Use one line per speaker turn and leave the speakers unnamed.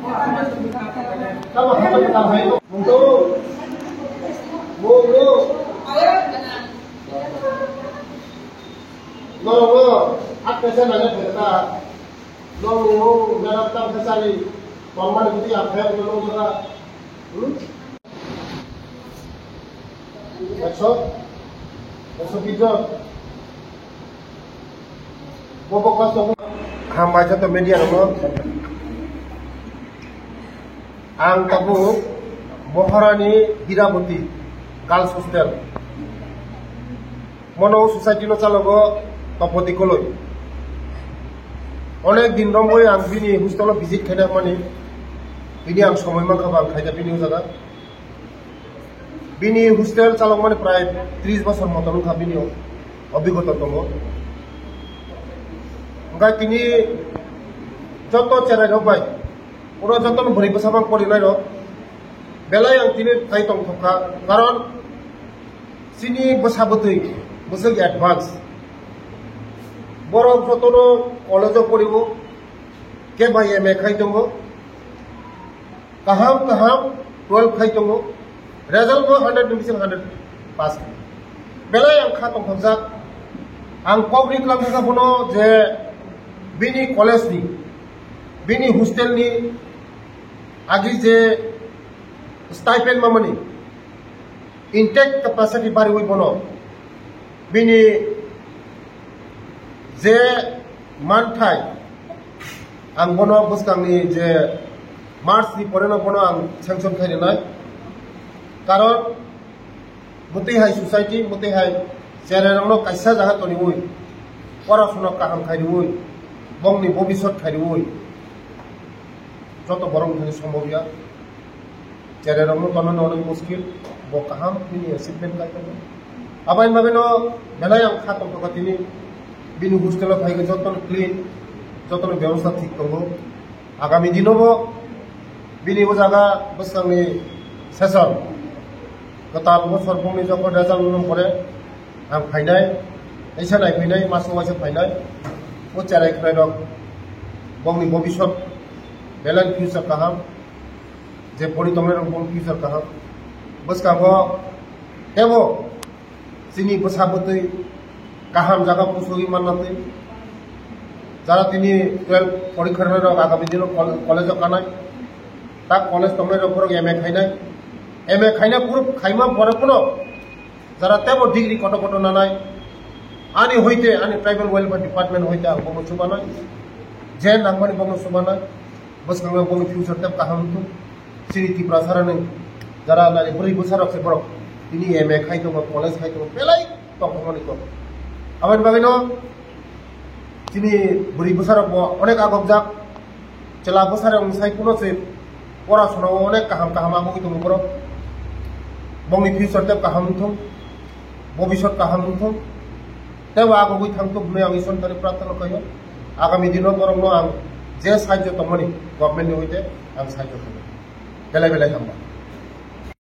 Kamu apa kita itu? Untuk bulu. Lo, apa sih nanya kita? Lo, dalam tahun sekali, paman itu apa yang lo juga? Esok itu, bobok pasok. Hamba jatuh media lo. Ang tabu Moharani Hirabuti Girls Hostel Mono Society no chalogo topoti koloi onek din romboy ang bini hostel visit khaina mani bini ang somoy man khaba khaida bini jaga bini hostel chalok mane pray 30 বছর মতন খাবিনি অভিজ্ঞতা tomo ngai tini joto cherai robai পুরো যতন ভরি বসাবাং পড়ি নাই র বেলাই আং তিনি তাই তং থকা কারণ চিনি বসাবতই বসে অ্যাডভান্স বড় যতন কলেজ পড়িব কে ভাই এমএ খাই দङ কাহাম 12 খাই দङ রেজাল্ট 100 ডিভিশন 100 পাস বেলাই আং খা তং থকা আং পাবলিক লামকা বনো যে বিনি college ni bini hostel ni agi je stipend mamani intake capacity bari hui bono bini je manthai ang bono buskang ni je march ni pore na bono ang sanction khai nai karon muti hai society muti hai jere rong no kaisa jaga toni hui porashona kaham khai hui bongni bobishot khai hui যত বরং ধরে সম্ভবিয়া চেরে রং তনন অনেক মুশকিল বো কাহাম তিনি achievement লাইতে আবাইন ভাবে ন মেলাই আং খা তক তিনি বিনি হোস্টেল ফাইগে যতন ক্লিন যতন ব্যবস্থা ঠিক করব আগামী দিনও বিনি ও জায়গা বসাংনি সেশন গতাল বছর বংনি যখন রেজাল্ট নুন পরে আং ফাইনাই এইসা নাই ফাইনাই মাসে মাসে ফাইনাই ও চেরাই খাই রং বংনি ভবিষ্যৎ बेलन फ्यूचर कहम जे पड़ी तमने रंग फ्यूचर कहम बस का वो है वो सिनी बसाबतई कहम जगह पुसोगी मानते जरा तिनी 12 परीक्षा रे आगामी दिन कॉलेज कानाय ता कॉलेज तमने रंग एमए खाइना पुरो खाइमा परे पुनो जरा तेबो डिग्री कट कट नानाय आनी होइते आनी ट्राइबल वेलफेयर डिपार्टमेंट होइते बंग सुबानाय जे नांगमानि बंग सुबानाय बस कंगा बंग फ्यूचर तब कहम तु सिरि तिप्रा सारानै जरा नानि 4 बोसोर रखे बरो तिनि एमए खाइ दङ कलेज खाइ दङ बेलाय तखमनि को आबान बागैनो तिनि 4 बोसोर अनेक आगब जाक चला बोसोर साइ पुनो से पराशोना अनेक कहम आगो दङ बरो बंगनि फ्यूचर तब कहम तु भविष्यत कहम तु तब आगो गई थांग तु बुने आं इसोरनि प्रार्थना कयो आगामी दिनो बरंनो आं जे साहाय्य तमनि गभर्नमेंट नि होइते आं साहाय्य खालामो बेलाय बेलाय थांबा